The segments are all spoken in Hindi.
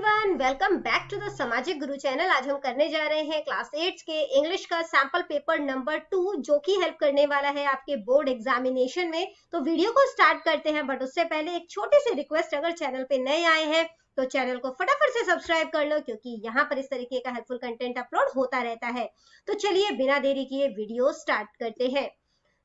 Everyone, welcome back to the Samajik Guru channel. आज हम करने जा रहे हैं क्लास 8 के इंग्लिश का सैंपल पेपर नंबर 2, जो कि हेल्प करने वाला है आपके बोर्ड एग्जामिनेशन में। तो वीडियो को स्टार्ट करते हैं, बट उससे पहले एक छोटी सी रिक्वेस्ट, अगर चैनल पे नए आए हैं तो चैनल को फटाफट से सब्सक्राइब कर लो, क्योंकि यहाँ पर इस तरीके का हेल्पफुल कंटेंट अपलोड होता रहता है। तो चलिए बिना देरी किए वीडियो स्टार्ट करते हैं।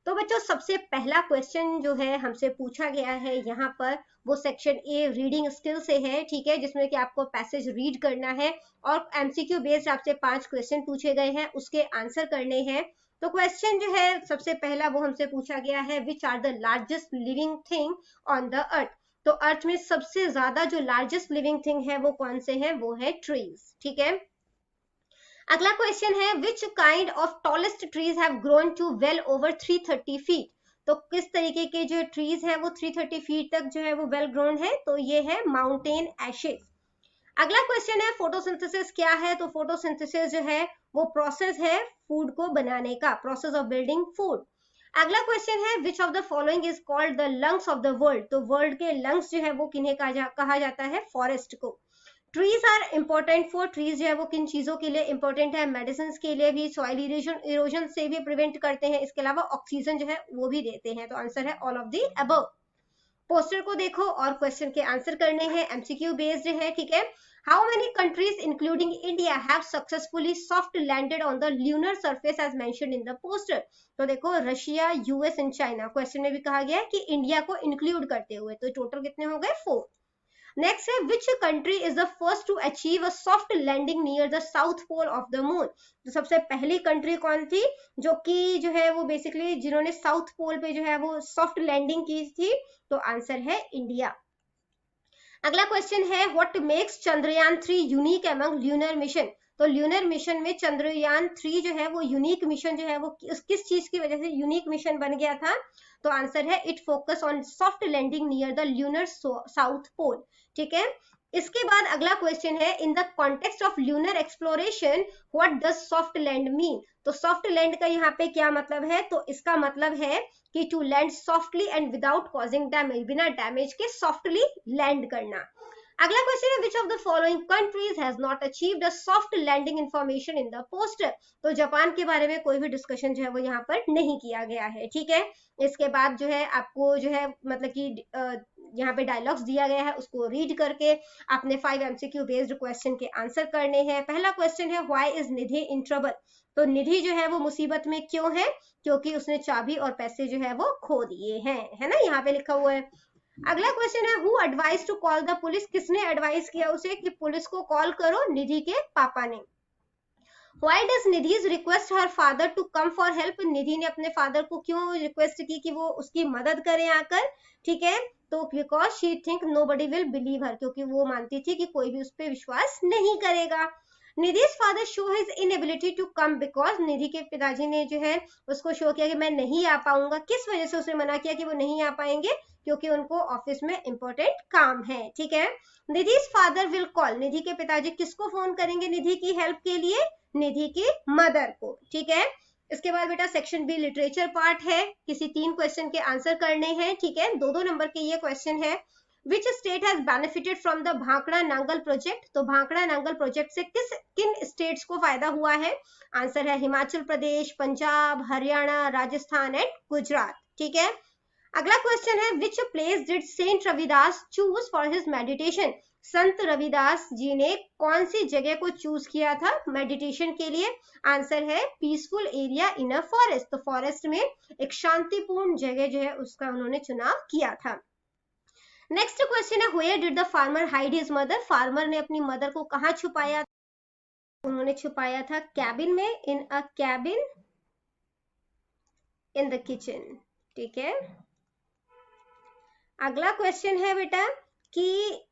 तो बच्चों, सबसे पहला क्वेश्चन जो है हमसे पूछा गया है यहाँ पर, वो सेक्शन ए रीडिंग स्किल से है, ठीक है, जिसमें कि आपको पैसेज रीड करना है और एमसीक्यू बेस्ड आपसे 5 क्वेश्चन पूछे गए हैं, उसके आंसर करने हैं। तो क्वेश्चन जो है सबसे पहला वो हमसे पूछा गया है, which are the largest living thing on the earth. तो अर्थ में सबसे ज्यादा जो लार्जेस्ट लिविंग थिंग है वो कौन से है, वो है ट्रीज, ठीक है। अगला क्वेश्चन है, which kind of tallest trees have grown to well over 330 feet. तो किस तरीके के जो ट्रीज हैं वो 330 फीट तक जो है वो वेल ग्रोन है, तो ये है माउंटेन एशेस। अगला क्वेश्चन है, फोटोसिंथेसिस क्या है। तो फोटोसिंथेसिस जो है वो प्रोसेस है फूड को बनाने का, प्रोसेस ऑफ बिल्डिंग फूड। अगला क्वेश्चन है, which of the following is called the lungs of the world. तो वर्ल्ड के लंग्स जो है वो किन्हें कहा जाता है, फॉरेस्ट को। Trees are important for, trees जो है वो किन चीजों के लिए इंपॉर्टेंट है, मेडिसिन के लिए भी, सॉइल इरोजन से भी प्रिवेंट करते हैं, इसके अलावा ऑक्सीजन जो है वो भी देते हैं। तो आंसर है all of the above. Poster को देखो और क्वेश्चन के आंसर करने हैं, एमसीक्यू बेस्ड है, ठीक है। How many countries including India have successfully soft landed on the lunar surface as mentioned in the poster. तो देखो, Russia, US and China. Question में भी कहा गया है कि इंडिया को इंक्लूड करते हुए, तो टोटल कितने हो गए, 4। नेक्स्ट है, which country is the first to achieve a soft landing near the south pole of the moon. तो सबसे पहली कंट्री कौन थी जो कि जो है वो बेसिकली जिन्होंने साउथ पोल पे जो है वो सॉफ्ट लैंडिंग की थी, तो आंसर है इंडिया। अगला क्वेश्चन है, what makes Chandrayaan 3 unique among lunar mission. तो ल्यूनर मिशन में चंद्रयान 3 जो है वो यूनिक मिशन जो है वो किस चीज की वजह से यूनिक मिशन बन गया था, तो आंसर है it focus on soft landing near the lunar south pole, ठीक है। इसके बाद अगला क्वेश्चन है, in the context of lunar exploration what does soft land mean. तो सॉफ्ट लैंड का यहाँ पे क्या मतलब है, तो इसका मतलब है कि to land softly and without causing damage, बिना डैमेज के सॉफ्टली लैंड करना। अगला क्वेश्चन है, which of the following countries has not achieved a soft landing information in the poster. तो जापान के बारे में कोई भी डिस्कशन जो है वो यहाँ पर नहीं किया गया है, ठीक है। इसके बाद जो है आपको जो है मतलब कि यहाँ पे डायलॉग्स दिया गया है, उसको रीड करके आपने 5 एमसीक्यू बेस्ड क्वेश्चन के आंसर करने हैं। पहला क्वेश्चन है, why is Nidhi in trouble. तो निधि जो है वो मुसीबत में क्यों है, क्योंकि उसने चाबी और पैसे जो है वो खो दिए हैं, है ना, यहाँ पे लिखा हुआ है। अगला क्वेश्चन है, who advise to call the police. किसने एडवाइस किया उसे कि पुलिस को कॉल करो, निधि के पापा ने। Why does Nidhi's request her father to come for help? निधि ने अपने फादर को क्यों रिक्वेस्ट की कि वो उसकी मदद करें आकर, ठीक है। तो because she think nobody will believe her, क्योंकि वो मानती थी कि कोई भी उस पर विश्वास नहीं करेगा। Nidhi's father show his inability to come because, निधि के पिताजी ने जो है उसको शो किया कि मैं नहीं आ पाऊंगा। किस वजह से उसने मना किया कि वो नहीं आ पाएंगे, क्योंकि उनको ऑफिस में इंपॉर्टेंट काम है, ठीक है। निधि's father will call, निधि के पिताजी किसको फोन करेंगे निधि की हेल्प के लिए, निधि की मदर को, ठीक है। इसके बाद बेटा सेक्शन बी लिटरेचर पार्ट है, किसी 3 क्वेश्चन के आंसर करने हैं, ठीक है। 2-2 नंबर के ये क्वेश्चन है, which state has benefited from the Bhakra Nangal project. तो भाखड़ा नांगल प्रोजेक्ट से किन स्टेट्स को फायदा हुआ है, आंसर है हिमाचल प्रदेश, पंजाब, हरियाणा, राजस्थान एंड गुजरात, ठीक है। अगला क्वेश्चन है, which place did saint Ravidas choose for his meditation. Sant Ravidas जी ने कौन सी जगह को चूज किया था मेडिटेशन के लिए, आंसर है peaceful area in a forest. तो फॉरेस्ट में एक शांतिपूर्ण जगह जो है उसका उन्होंने चुनाव किया था। नेक्स्ट क्वेश्चन है, where did the farmer hide his mother. Farmer ने अपनी मदर को कहाँ छुपाया, उन्होंने छुपाया था कैबिन में, in a cabin in the kitchen, ठीक है। अगला क्वेश्चन है बेटा कि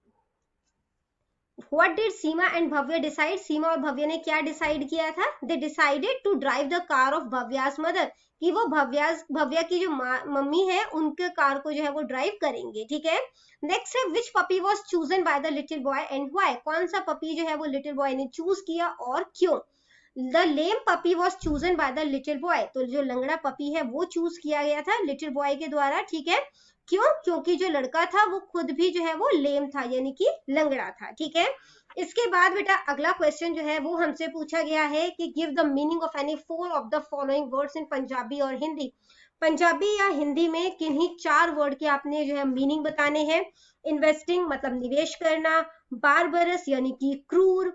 What did Seema and Bhavya decide. Seema और भव्य ने क्या डिसाइड किया था, they decided to drive the car of Bhavya's mother, कि वो भव्या की जो मम्मी है उनके कार को जो है वो ड्राइव करेंगे, ठीक है। नेक्स्ट है, which puppy was chosen by the little boy and why. कौन सा पपी जो है वो लिटिल बॉय ने चूज किया और क्यों। The lame puppy was chosen by the little boy. तो जो लंगड़ा पपी है वो चूज किया गया था लिटिल बॉय के द्वारा, ठीक है। क्यों? क्योंकि जो लड़का था वो खुद भी जो है वो लेम था, यानी कि लंगड़ा था। ठीक है, इसके बाद बेटा अगला क्वेश्चन जो है वो हमसे पूछा गया है कि give the meaning of any 4 of the following words in Punjabi और हिंदी। पंजाबी या हिंदी में किन्हीं 4 वर्ड के आपने जो है मीनिंग बताने हैं। इन्वेस्टिंग मतलब निवेश करना, बारबरस यानी कि क्रूर,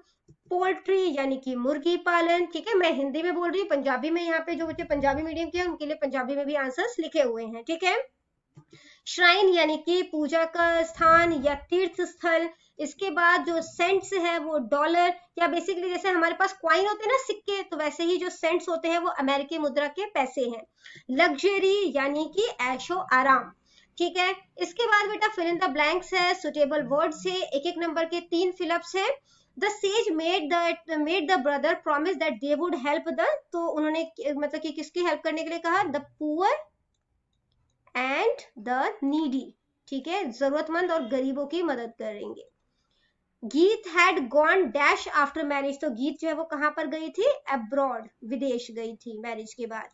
पोल्ट्री यानी कि मुर्गी पालन। ठीक है, मैं हिंदी में बोल रही हूँ, पंजाबी में यहाँ पे जो बच्चे पंजाबी मीडियम के हैं उनके लिए पंजाबी में भी आंसर्स लिखे हुए हैं। ठीक है, श्राइन यानी कि पूजा का स्थान या तीर्थ स्थल। इसके बाद जो सेंट्स है वो डॉलर, या बेसिकली जैसे हमारे पास क्वाइन होते हैं ना सिक्के, तो वैसे ही जो सेंट्स होते हैं वो अमेरिकी मुद्रा के पैसे हैं। लग्जरी यानी कि ऐशो आराम। ठीक है, इसके बाद बेटा फिल इन द ब्लैंक्स है, सुटेबल वर्ड्स है, एक एक नंबर के 3 फिलअप्स है। The sage made the brother promise that they would help the, तो उन्होंने मतलब कि किसकी हेल्प करने के लिए कहा? The poor and the needy. ठीक है, जरूरतमंद और गरीबों की मदद करेंगे। गीत had gone dash after marriage, तो गीत जो है वो कहां पर गई थी? अब्रॉड, विदेश गई थी मैरिज के बाद।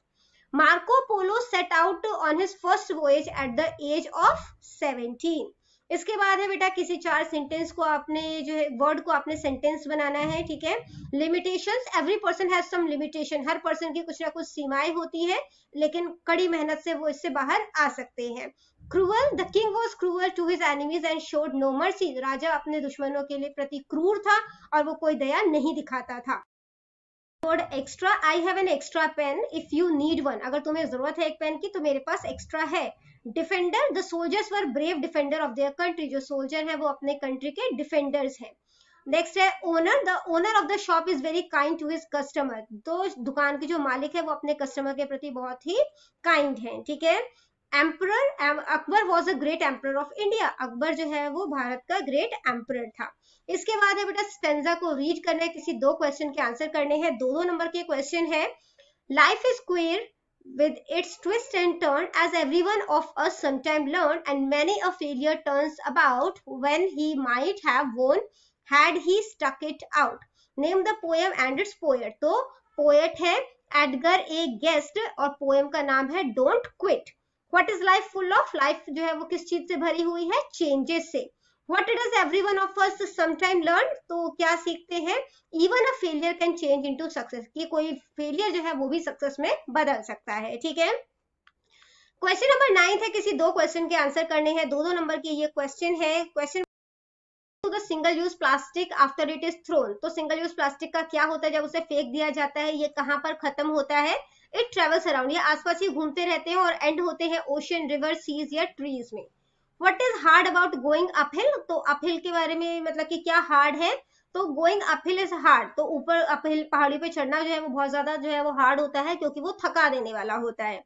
Marco Polo set out on his first voyage at the age of 17। इसके बाद है बेटा किसी 4 सेंटेंस को आपने जो है वर्ड को आपने सेंटेंस बनाना है। ठीक है, limitations, every person has some limitation, हर पर्सन की कुछ ना कुछ सीमाएं होती है, लेकिन कड़ी मेहनत से वो इससे बाहर आ सकते हैं। Cruel, the king was cruel to his enemies and showed no mercy, राजा अपने दुश्मनों के लिए प्रति क्रूर था और वो कोई दया नहीं दिखाता था। Word extra, I have an extra pen if you need one, अगर तुम्हें जरूरत है एक पेन की तो मेरे पास एक्स्ट्रा है। Defender, the soldiers were brave defender of their country, जो सोल्जर है वो अपने कंट्री के डिफेंडर्स हैं। नेक्स्ट है owner, the owner of the shop is very kind to his customer, तो दुकान के जो मालिक है वो अपने कस्टमर के प्रति बहुत ही काइंड है। ठीक है, emperor, Akbar was a great emperor of India, Akbar जो है वो भारत का ग्रेट एम्परर था। इसके बाद है बेटा स्टेंजा को रीड करना है, किसी 2 क्वेश्चन के आंसर करने हैं, 2-2 नंबर के क्वेश्चन है। Life is queer with its twist and turn, as everyone of us sometime learn, and many a failure turns about when he might have won had he stuck it out. Name the poem and its poet. तो poet है एडगर ए गेस्ट और poem का नाम है Don't Quit. What is life full of? Life जो है वो किस चीज से भरी हुई है? चेंजेस से। What does every one of us sometime learn? तो क्या सीखते हैं? Even a failure can change into success, कि कोई फेलियर जो है वो भी सक्सेस में बदल सकता है। ठीक है, क्वेश्चन नंबर 9 है, किसी 2 क्वेश्चन के आंसर करने हैं, 2-2 नंबर के ये क्वेश्चन है। Question to the single use plastic after it is thrown, तो सिंगल यूज प्लास्टिक का क्या होता है जब उसे फेंक दिया जाता है? ये कहां पर खत्म होता है? इट ट्रेवल्स अराउंड, ये आसपास ही घूमते रहते हैं और एंड होते हैं ओशन, रिवर, सीज या ट्रीज में। What is hard about going uphill, तो अपहिल के बारे में मतलब कि क्या हार्ड है? तो गोइंग अपहिल इज हार्ड, तो ऊपर अपहिल पहाड़ी पे चढ़ना जो है वो बहुत ज्यादा जो है वो हार्ड होता है, क्योंकि वो थका देने वाला होता है।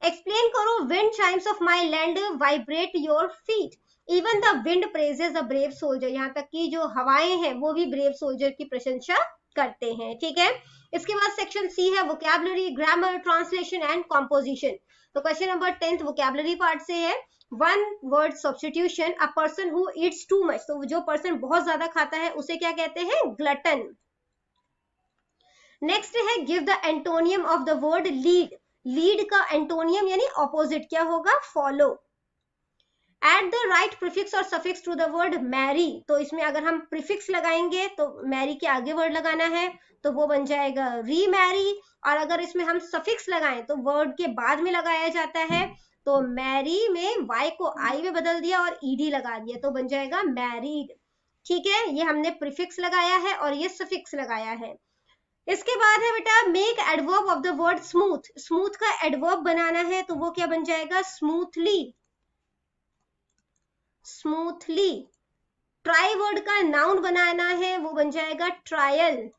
एक्सप्लेन करो, wind Chimes of my land vibrate your feet, even the wind praises a brave soldier, यहाँ तक कि जो हवाएं हैं वो भी ब्रेव सोल्जर की प्रशंसा करते हैं। ठीक है, इसके बाद सेक्शन सी है vocabulary, grammar, translation and composition. तो क्वेश्चन नंबर 10 वोकैबुलरी पार्ट से है। One word substitution, a person who Yeats too much, तो जो पर्सन बहुत ज्यादा खाता है उसे क्या कहते हैं? ग्लटन। नेक्स्ट है give the antonym of the word lead, lead का एंटोनियम यानी ऑपोजिट क्या होगा? Follow. Add the right prefix और suffix to the word marry, तो इसमें अगर हम प्रीफिक्स लगाएंगे तो मैरी के आगे वर्ड लगाना है, तो वो बन जाएगा री मैरी, और अगर इसमें हम सफिक्स लगाएं तो वर्ड के बाद में लगाया जाता है, तो मैरी में वाई को आई में बदल दिया और ईडी लगा दिया, तो बन जाएगा मैरीड। ठीक है, ये हमने प्रीफिक्स लगाया है और ये सफिक्स लगाया है। इसके बाद है बेटा make adverb of the word smooth, smooth का एडवर्ब बनाना है, तो वो क्या बन जाएगा? Smoothly, smoothly. ट्राई वर्ड का नाउन बनाना है, वो बन जाएगा ट्रायल।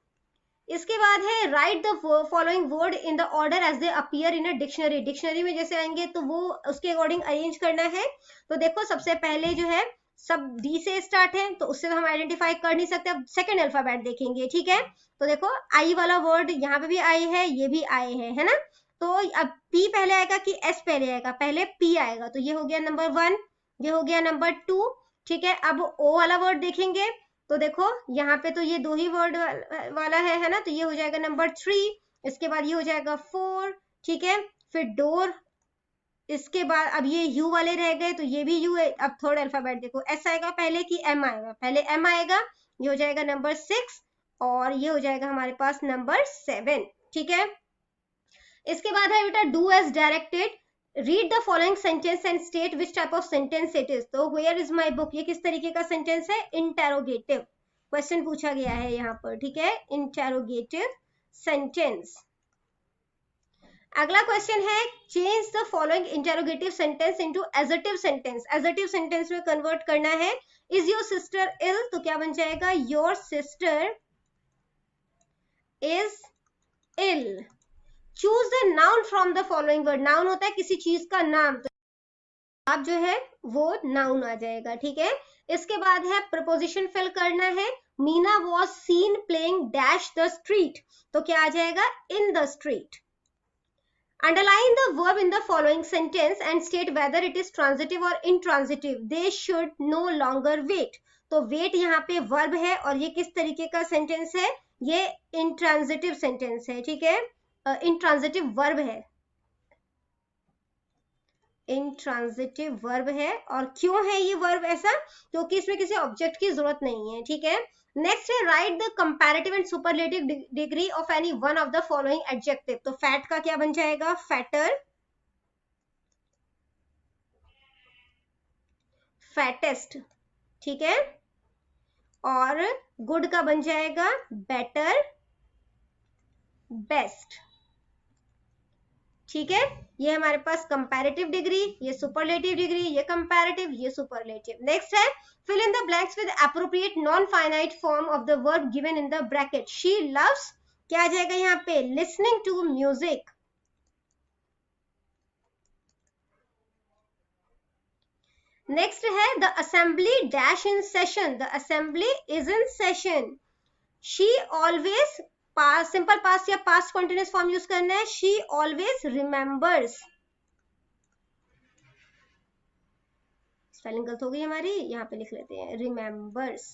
इसके बाद है write the following word in the order as they appear in a dictionary, dictionary में जैसे आएंगे तो वो उसके अकॉर्डिंग अरेंज करना है। तो देखो सबसे पहले जो है सब डी से स्टार्ट है, तो उससे तो हम आइडेंटिफाई कर नहीं सकते, अब सेकेंड अल्फाबेट देखेंगे। ठीक है, तो देखो आई वाला वर्ड यहाँ पे भी आई है, ये भी आए है ना, तो अब पी पहले आएगा कि एस पहले आएगा? पहले पी आएगा, तो ये हो गया नंबर 1, ये हो गया नंबर 2। ठीक है, अब ओ वाला वर्ड देखेंगे, तो देखो यहाँ पे तो ये 2 ही वर्ड वाला है ना, तो ये हो जाएगा नंबर 3, इसके बाद ये हो जाएगा 4। ठीक है, फिर डोर इसके बाद अब ये यू वाले रह गए, तो ये भी यू है। अब थर्ड अल्फाबेट देखो, एस आएगा पहले कि एम आएगा? पहले एम आएगा, ये हो जाएगा नंबर 6 और ये हो जाएगा हमारे पास नंबर 7। ठीक है, इसके बाद है बेटा do as directed, read the following sentence and state which type of sentence it is. तो वेयर इज माई बुक, ये किस तरीके का सेंटेंस है? इंटेरोगेटिव क्वेश्चन पूछा गया है यहाँ पर। ठीक है, इंटेरोगेटिव सेंटेंस। अगला क्वेश्चन है change the following interrogative sentence into assertive sentence. Assertive sentence में कन्वर्ट करना है। इज योर सिस्टर इल, तो क्या बन जाएगा? Your sister is ill. Choose the noun from the following word. Noun होता है किसी चीज का नाम, तो आप जो है वो नाउन आ जाएगा। ठीक है, इसके बाद है प्रपोजिशन फिल करना है। Meena was seen playing dash the street, तो क्या आ जाएगा? In the street. Underline the verb in the following sentence and state whether it is transitive or intransitive. They should no longer wait. तो wait यहाँ पे verb है और ये किस तरीके का sentence है? ये intransitive sentence है। ठीक है, intransitive verb है, intransitive verb है। और क्यों है ये verb ऐसा? क्योंकि इसमें किसी ऑब्जेक्ट की जरूरत नहीं है। ठीक है, नेक्स्ट है write the comparative and superlative degree of any one of the following adjective. तो फैट का क्या बन जाएगा? Fatter, fattest. ठीक है, और गुड का बन जाएगा बेटर, बेस्ट। ठीक है, ये हमारे पास कंपैरेटिव डिग्री, ये सुपरलेटिव डिग्री, ये कंपैरेटिव, ये सुपरलेटिव। नेक्स्ट है fill in the blanks with appropriate non finite form of the verb given in the bracket. She loves, क्या आ जाएगा यहाँ पे? Listening to music. नेक्स्ट है the assembly dash in session. The assembly is in session. She always, pass, simple past या पास्ट कॉन्टिन्यूस फॉर्म यूज करना है। She always remembers. स्पेलिंग गलत हो गई हमारी, यहाँ पे लिख लेते हैं remembers.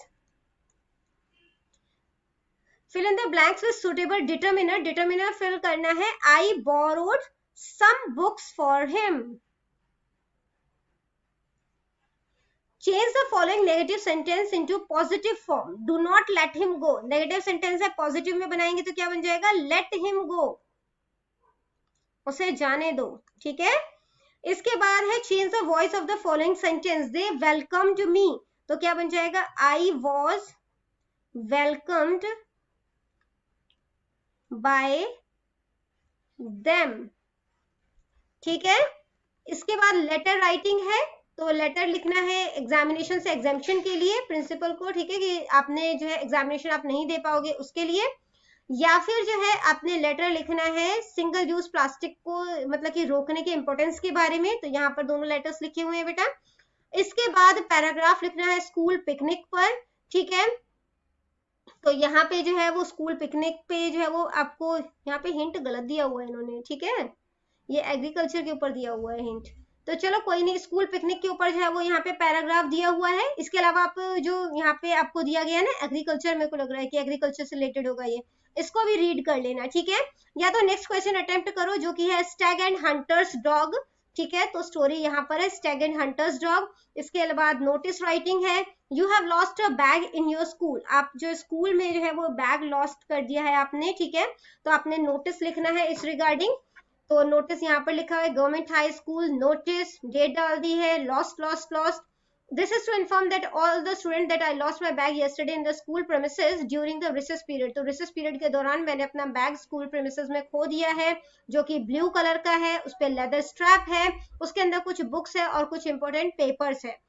Fill in the blanks with suitable determiner. Determiner fill करना है। I borrowed some books for him. Change the following negative sentence into positive form. Do not let him go. Negative sentence है, positive में बनाएंगे तो क्या बन जाएगा? Let him go. उसे जाने दो। ठीक है, इसके बाद है change the voice of the following sentence. They welcomed me. तो क्या बन जाएगा? I was welcomed by them. ठीक है, इसके बाद लेटर राइटिंग है। तो लेटर लिखना है एग्जामिनेशन से एग्जामिशन के लिए प्रिंसिपल को। ठीक है, कि आपने जो है एग्जामिनेशन आप नहीं दे पाओगे उसके लिए, या फिर जो है आपने लेटर लिखना है सिंगल यूज प्लास्टिक को मतलब कि रोकने के इंपॉर्टेंस के बारे में। तो यहाँ पर दोनों लेटर्स लिखे हुए हैं बेटा। इसके बाद पैराग्राफ लिखना है स्कूल पिकनिक पर। ठीक है, तो यहाँ पे जो है वो स्कूल पिकनिक पे जो है वो आपको यहाँ पे हिंट गलत दिया हुआ है इन्होंने। ठीक है, ये एग्रीकल्चर के ऊपर दिया हुआ है हिंट, तो चलो कोई नहीं। स्कूल पिकनिक के ऊपर जो है वो यहाँ पे पैराग्राफ दिया हुआ है। इसके अलावा आप जो यहाँ पे आपको दिया गया है ना एग्रीकल्चर, मेरे को लग रहा है कि एग्रीकल्चर से रिलेटेड होगा ये, इसको भी रीड कर लेना। ठीक है, या तो नेक्स्ट क्वेश्चन अटेम्प्ट करो जो कि है स्टैग एंड हंटर्स डॉग। ठीक है, तो स्टोरी यहाँ पर है स्टैग एंड हंटर्स डॉग। इसके बाद नोटिस राइटिंग है। You have lost a bag in your school. आप जो स्कूल में जो है वो बैग लॉस्ट कर दिया है आपने। ठीक है, तो आपने नोटिस लिखना है इस रिगार्डिंग। तो नोटिस यहाँ पर लिखा है government high school. Notice date डाल दी है, lost lost lost. This is to inform that all the students that I lost my bag yesterday in the school premises during the recess period. तो recess period के दौरान मैंने अपना बैग स्कूल premises में खो दिया है, जो कि ब्लू कलर का है, उस पे लेदर स्ट्रैप है, उसके अंदर कुछ बुक्स है और कुछ इंपॉर्टेंट पेपर्स है।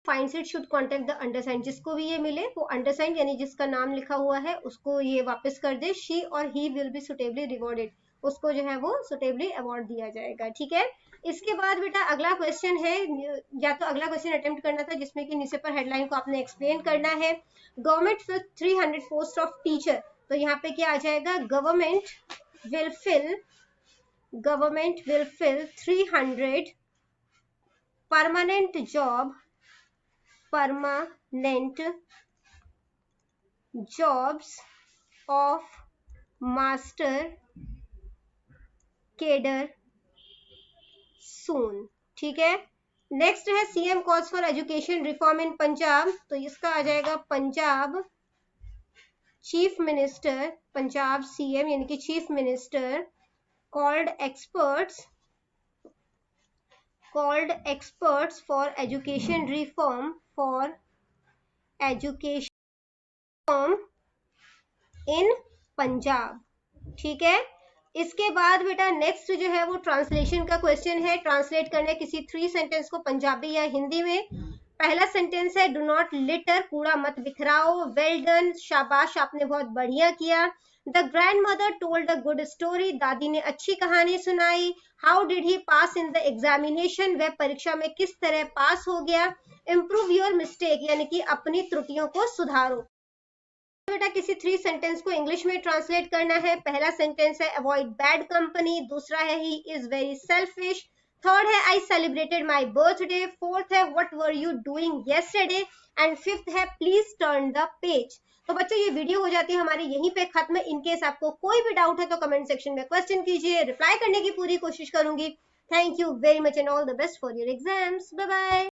Finds it should contact the undersigned. जिसको भी ये मिले वो अंडरसाइंड यानी जिसका नाम लिखा हुआ है उसको ये वापस कर दे। शी और he will be suitably rewarded, उसको जो है वो सुटेबली अवार्ड दिया जाएगा। ठीक है, इसके बाद बेटा अगला क्वेश्चन है, या तो अगला क्वेश्चन अटेम्प्ट करना था जिसमें कि नीचे पर हेडलाइन को आपने एक्सप्लेन करना है। Government fill 300 post of teacher. तो यहाँ पे क्या आ जाएगा? Government will fill 300 permanent jobs of master cadre soon. ठीक है, नेक्स्ट है CM calls for education reform in Punjab, तो इसका आ जाएगा Punjab chief minister, Punjab CM यानी कि chief minister called experts for education reform in Punjab. ठीक है, इसके बाद बेटा नेक्स्ट जो है वो ट्रांसलेशन का क्वेश्चन है. ट्रांसलेट करना है किसी 3 सेंटेंस को पंजाबी या हिंदी में. पहला सेंटेंस है डू नॉट लिटर, कूड़ा मत बिखराओ. वेल डन, शाबाश आपने बहुत बढ़िया किया. The grand mother told a good story, दादी ने अच्छी कहानी सुनाई. How did he pass in the examination, वह परीक्षा में किस तरह पास हो गया. इम्प्रूव योर मिस्टेक यानी कि अपनी त्रुटियों को सुधारो. बेटा किसी 3 सेंटेंस को इंग्लिश में ट्रांसलेट करना है. पहला सेंटेंस है अवॉइड बैड कंपनी, दूसरा है he is very selfish, third है I celebrated my birthday, fourth है what were you doing yesterday and fifth है प्लीज टर्न द पेज. तो बच्चों ये वीडियो हो जाती है हमारी यहीं पे खत्म. इनकेस आपको कोई भी डाउट है तो कमेंट सेक्शन में क्वेश्चन कीजिए, रिप्लाई करने की पूरी कोशिश करूंगी. Thank you very much and all the best for your exams. Bye bye.